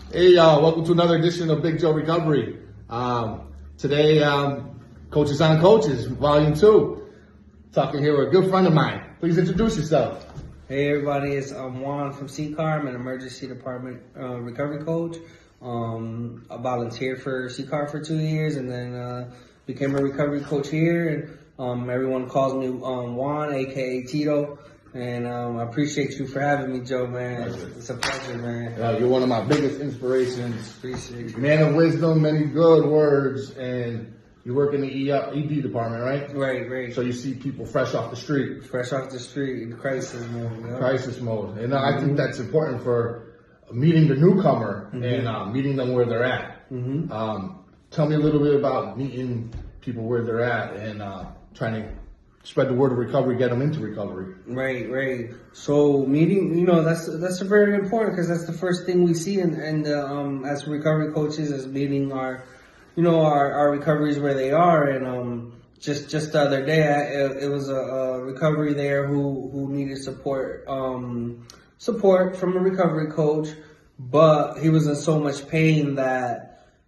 Hey, welcome to another edition of Big Joe Recovery. Today, Coaches on Coaches, Volume 2. Talking here with a good friend of mine. Please introduce yourself. Hey everybody, it's Juan from CCAR. I'm an emergency department recovery coach. I volunteered for CCAR for 2 years and then became a recovery coach here. And everyone calls me Juan, aka Tito. And I appreciate you for having me, Joe, man. It's a pleasure, man. You're one of my biggest inspirations. Appreciate you. Man of wisdom, many good words, and you work in the ED department, right? Right. So you see people fresh off the street. Fresh off the street in crisis mode. You know? Crisis mode. And I think that's important for meeting the newcomer and meeting them where they're at. Tell me a little bit about meeting people where they're at and trying to spread the word of recovery, get them into recovery. Right. So meeting, that's very important because that's the first thing we see, and as recovery coaches, is meeting our recoveries where they are. And just the other day, it was a recovery there who needed support from a recovery coach, but he was in so much pain that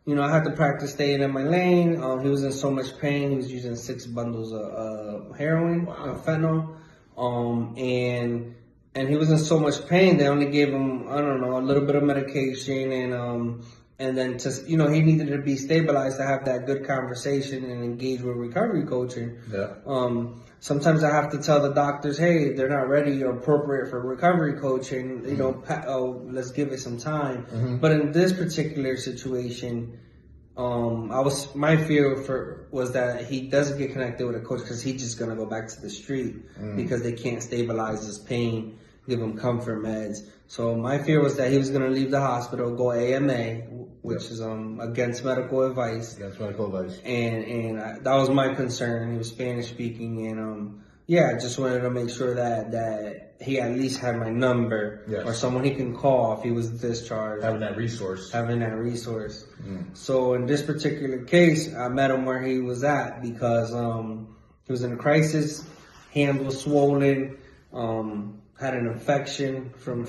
I had to practice staying in my lane. He was in so much pain. He was using 6 bundles of heroin, fentanyl. And he was in so much pain. They only gave him, a little bit of medication. And then he needed to be stabilized to have that good conversation and engage with recovery coaching. Yeah. Sometimes I have to tell the doctors, hey, they're not ready or appropriate for recovery coaching. Let's give it some time. But in this particular situation, my fear was that he doesn't get connected with a coach because he's just gonna go back to the street because they can't stabilize his pain, give him comfort meds. So my fear was that he was gonna leave the hospital, go AMA, which is against medical advice. Against medical advice. And that was my concern. He was Spanish speaking, and I just wanted to make sure that he at least had my number or someone he can call if he was discharged. Having that resource. So in this particular case, I met him where he was at because he was in a crisis, hand was swollen, had an infection from